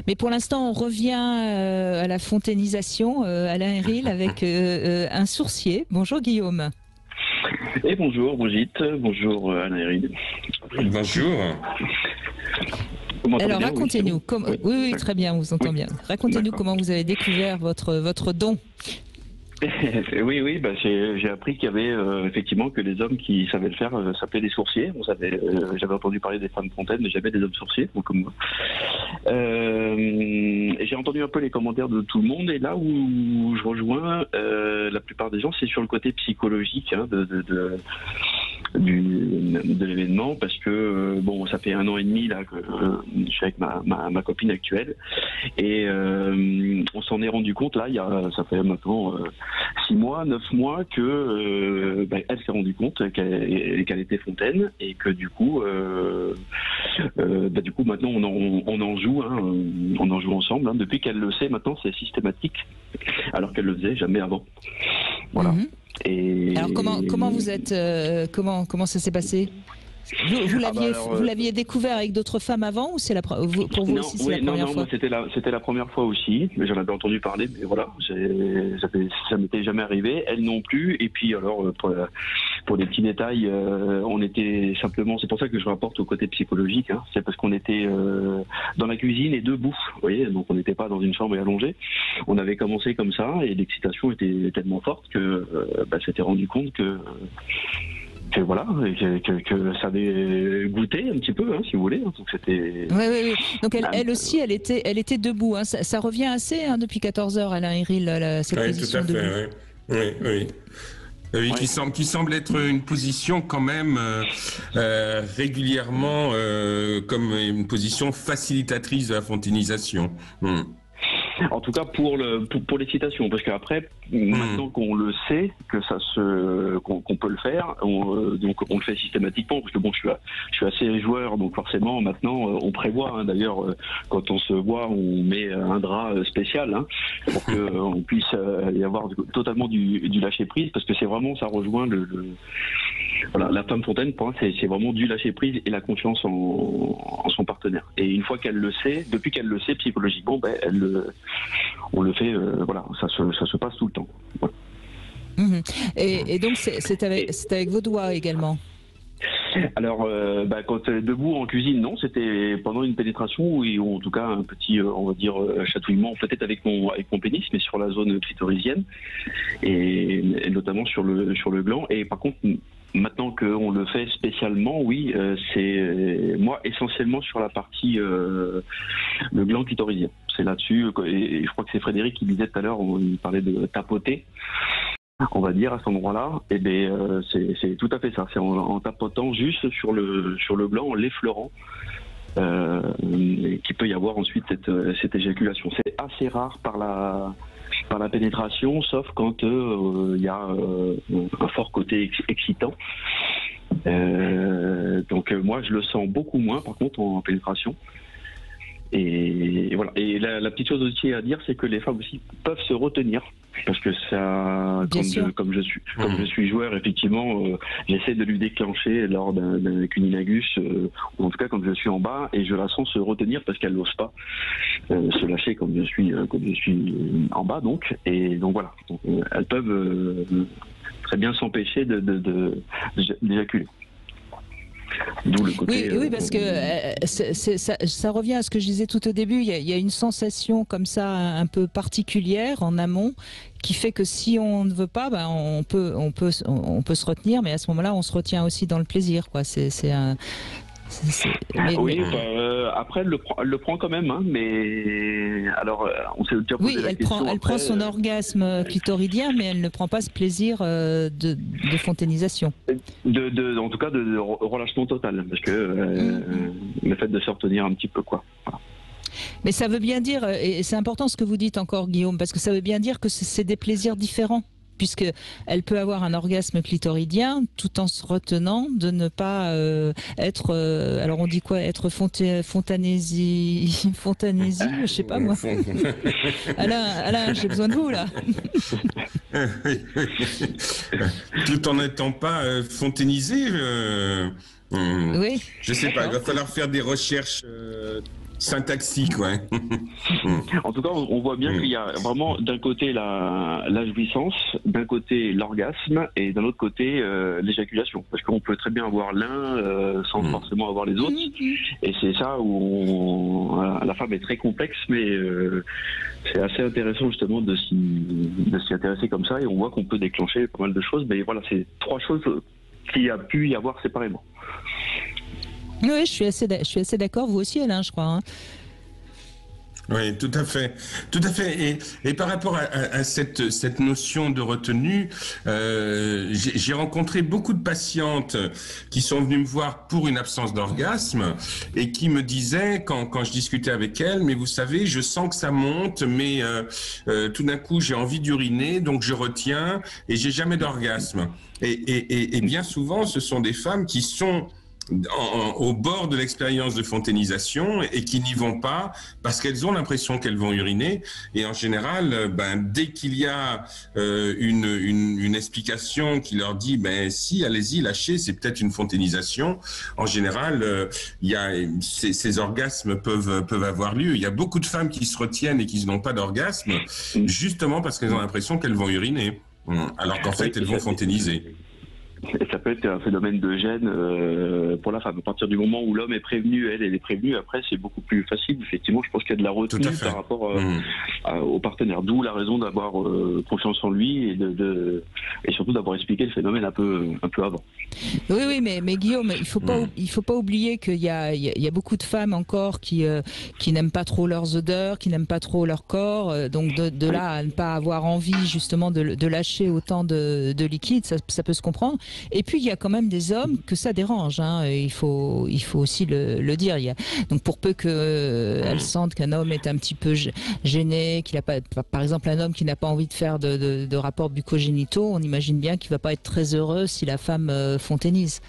Mais pour l'instant, on revient à la fontainisation, Alain Héril, avec un sourcier. Bonjour Guillaume. Et bonjour Brigitte, bonjour Alain Héril. Bonjour. Alors racontez-nous, oui, très bien, on vous entend bien. Racontez-nous comment vous avez découvert votre don. Oui, j'ai appris qu'il y avait effectivement que les hommes qui savaient le faire s'appelaient des sourciers. J'avais entendu parler des femmes fontaines, mais jamais des hommes sourciers, comme moi. J'ai entendu un peu les commentaires de tout le monde, et là où je rejoins la plupart des gens, c'est sur le côté psychologique de l'événement, parce que bon, ça fait 1 an et demi là que je suis avec ma copine actuelle, et on s'en est rendu compte là, ça fait maintenant 6 mois, 9 mois que elle s'est rendue compte qu'elle était fontaine, et que du coup maintenant on en joue, on en joue ensemble, depuis qu'elle le sait. Maintenant c'est systématique, alors qu'elle le faisait jamais avant. Voilà. Et alors comment vous êtes comment ça s'est passé? Vous l'aviez découvert avec d'autres femmes avant, ou c'est pour vous aussi c'est la première fois? C'était la première fois aussi, mais j'en avais entendu parler, mais voilà, ça m'était jamais arrivé, elle non plus. Et puis alors pour des petits détails, on était simplement, c'est pour ça que je rapporte au côté psychologique, c'est parce qu'on était dans la cuisine et debout, vous voyez, donc on n'était pas dans une chambre et allongé. On avait commencé comme ça, et l'excitation était tellement forte que s'était rendu compte que voilà, que ça avait goûté un petit peu, si vous voulez. Donc c'était. Oui. Donc elle aussi, elle était debout. Ça revient assez depuis 14 heures, Alain Héril, cette position debout. Tout à fait, oui. Oui, qui semble être une position quand même régulièrement comme une position facilitatrice de la fontainisation. En tout cas pour l'excitation, parce qu'après, maintenant qu'on le sait, qu'on peut le faire, donc on le fait systématiquement, parce que bon, je suis assez joueur, donc forcément maintenant on prévoit, d'ailleurs quand on se voit, on met un drap spécial, pour que on puisse y avoir totalement du lâcher prise, parce que c'est vraiment, ça rejoint voilà, la femme fontaine, pour moi, c'est vraiment du lâcher prise et la confiance en son partenaire. Et une fois qu'elle le sait, depuis qu'elle le sait psychologiquement, on le fait, voilà, ça se passe tout le temps. Voilà. Et donc c'est avec vos doigts également? Alors, quand debout en cuisine, non, c'était pendant une pénétration, ou en tout cas un petit, on va dire, chatouillement, peut-être avec mon pénis, mais sur la zone clitoridienne, et notamment sur le gland. Et par contre, maintenant qu'on le fait spécialement, oui, c'est moi essentiellement sur la partie le gland clitoridien. C'est là-dessus, et je crois que c'est Frédéric qui disait tout à l'heure, il parlait de tapoter, on va dire, à cet endroit-là. Et c'est tout à fait ça. C'est en tapotant juste sur le gland, en l'effleurant, qu'il peut y avoir ensuite cette éjaculation. C'est assez rare par la pénétration, sauf quand il y a un fort côté excitant. Donc moi je le sens beaucoup moins par contre en pénétration. Et voilà. Et la petite chose aussi à dire, c'est que les femmes aussi peuvent se retenir, parce que ça, comme je suis joueur, effectivement, j'essaie de lui déclencher lors d'un cunilingus, ou en tout cas quand je suis en bas, et je la sens se retenir parce qu'elle n'ose pas se lâcher comme je suis en bas, donc. Et donc voilà. Donc, elles peuvent très bien s'empêcher d'éjaculer. D'où le côté, oui, parce que ça revient à ce que je disais tout au début. Il y a une sensation comme ça un peu particulière en amont, qui fait que si on ne veut pas, on peut se retenir, mais à ce moment-là, on se retient aussi dans le plaisir, quoi. Après elle le prend quand même, mais alors on s'est déjà posé la question. Elle prend son orgasme clitoridien, mais elle ne prend pas ce plaisir de fontainisation. En tout cas de relâchement total, parce que le fait de se retenir un petit peu, quoi. Voilà. Mais ça veut bien dire, et c'est important ce que vous dites encore, Guillaume, parce que ça veut bien dire que c'est des plaisirs différents, puisque elle peut avoir un orgasme clitoridien tout en se retenant de ne pas être, alors on dit quoi, être fontanésie, je sais pas moi. Alain, j'ai besoin de vous là. Tout en n'étant pas fontainisé. Oui. Je sais pas, il va falloir faire des recherches Syntaxique, ouais. En tout cas, on voit bien qu'il y a vraiment d'un côté la jouissance, d'un côté l'orgasme et d'un autre côté l'éjaculation. Parce qu'on peut très bien avoir l'un sans forcément avoir les autres. Et c'est ça où la femme est très complexe, mais c'est assez intéressant justement de s'y intéresser comme ça. Et on voit qu'on peut déclencher pas mal de choses. Mais voilà, c'est 3 choses qu'il y a pu y avoir séparément. Oui, je suis assez d'accord. Vous aussi, Alain, je crois. Hein. Oui, tout à fait, tout à fait. Et par rapport à cette notion de retenue, j'ai rencontré beaucoup de patientes qui sont venues me voir pour une absence d'orgasme et qui me disaient quand je discutais avec elles, mais vous savez, je sens que ça monte, mais tout d'un coup j'ai envie d'uriner, donc je retiens et j'ai jamais d'orgasme. Et bien souvent, ce sont des femmes qui sont au bord de l'expérience de fonténisation et qui n'y vont pas parce qu'elles ont l'impression qu'elles vont uriner. Et en général, dès qu'il y a une explication qui leur dit si, allez-y, lâchez, c'est peut-être une fonténisation, en général, ces orgasmes peuvent avoir lieu. Il y a beaucoup de femmes qui se retiennent et qui n'ont pas d'orgasme justement parce qu'elles ont l'impression qu'elles vont uriner, alors qu'en fait, elles vont fonténiser. Et ça peut être un phénomène de gêne pour la femme. À partir du moment où l'homme est prévenu, elle est prévenue, après c'est beaucoup plus facile. Effectivement, je pense qu'il y a de la retenue par rapport au partenaire. D'où la raison d'avoir confiance en lui et surtout d'avoir expliqué le phénomène un peu avant. Oui, mais Guillaume, il faut pas oublier qu'il y a beaucoup de femmes encore qui n'aiment pas trop leurs odeurs, qui n'aiment pas trop leur corps. Donc de là à ne pas avoir envie justement de lâcher autant de liquide, ça peut se comprendre. Et puis il y a quand même des hommes que ça dérange. Hein, il faut aussi le dire. Donc pour peu qu'elles sentent qu'un homme est un petit peu gêné, qu'il a pas, par exemple un homme qui n'a pas envie de faire de rapports bucco-génitaux, on imagine bien qu'il va pas être très heureux si la femme fontainise.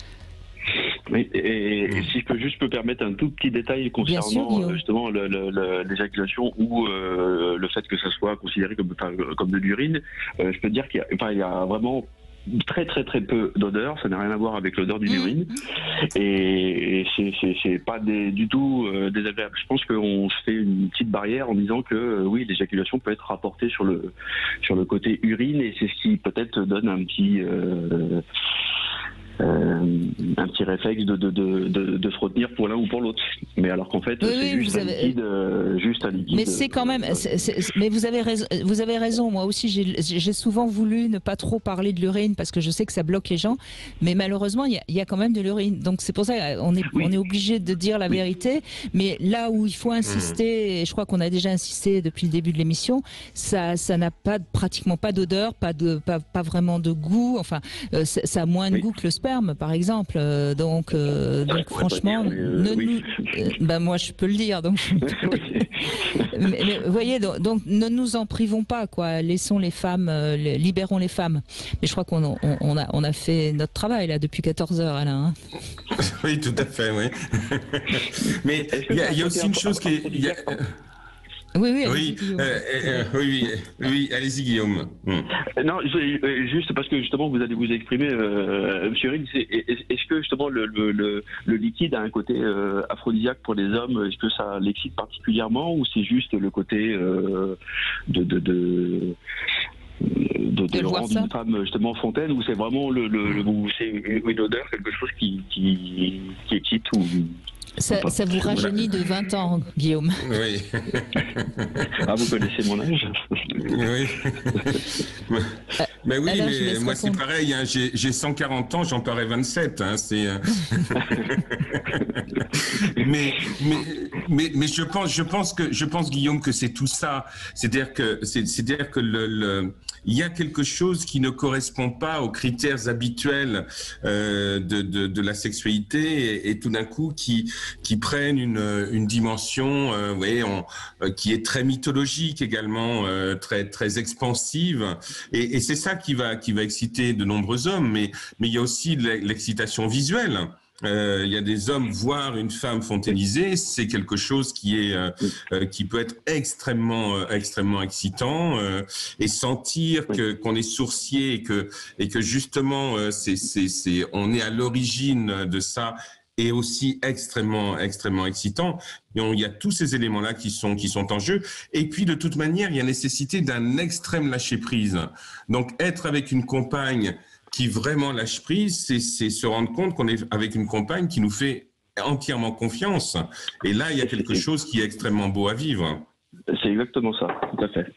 Oui, et si je peux juste me permettre un tout petit détail concernant justement l'éjaculation ou le fait que ça soit considéré comme de l'urine, je peux dire qu'il y a vraiment très très très peu d'odeur, ça n'a rien à voir avec l'odeur d'une urine et c'est pas du tout désagréable. Je pense qu'on se fait une petite barrière en disant que oui, l'éjaculation peut être rapportée sur le côté urine et c'est ce qui peut-être donne un petit réflexe de se retenir pour l'un ou pour l'autre. Mais alors qu'en fait, c'est juste un liquide. Mais c'est quand même. Mais vous avez raison. Moi aussi, j'ai souvent voulu ne pas trop parler de l'urine parce que je sais que ça bloque les gens. Mais malheureusement, il y a quand même de l'urine. Donc c'est pour ça qu'on est obligé de dire la vérité. Mais là où il faut insister, et je crois qu'on a déjà insisté depuis le début de l'émission, ça n'a pratiquement pas d'odeur, pas vraiment de goût. Enfin, ça a moins de goût que le sperme, par exemple. Donc franchement, moi je peux le dire. Donc, mais vous voyez, donc ne nous en privons pas, quoi. Laissons les femmes, libérons les femmes. Mais je crois qu'on a fait notre travail là depuis 14 heures, Alain. Hein. Oui, tout à fait, oui. Mais il y a aussi une chose qui est... Oui, allez-y Guillaume. Non, juste parce que justement vous allez vous exprimer, Monsieur Ring, est-ce que justement le liquide a un côté aphrodisiaque pour les hommes? Est-ce que ça l'excite particulièrement ou c'est juste le côté de le rang d'une femme justement fontaine ou c'est vraiment c'est une odeur, quelque chose qui excite ou... Ça vous rajeunit de 20 ans, Guillaume. Oui. Ah, vous connaissez mon âge? Oui. Mais oui, mais moi c'est pareil, hein, j'ai 140 ans, j'en parais 27. Hein, mais je pense Guillaume que c'est tout ça. C'est-à-dire que il y a quelque chose qui ne correspond pas aux critères habituels de la sexualité et tout d'un coup qui prennent une dimension qui est très mythologique également, très très expansive et c'est ça qui va exciter de nombreux hommes, mais il y a aussi l'excitation visuelle. Il y a des hommes, voir une femme fonténisée, c'est quelque chose qui peut être extrêmement excitant et sentir qu'on est sourcier et que justement on est à l'origine de ça est aussi extrêmement excitant. Et il y a tous ces éléments-là qui sont en jeu. Et puis, de toute manière, il y a nécessité d'un extrême lâcher-prise. Donc, être avec une compagne qui vraiment lâche prise, c'est se rendre compte qu'on est avec une compagne qui nous fait entièrement confiance. Et là, il y a quelque chose qui est extrêmement beau à vivre. C'est exactement ça, tout à fait.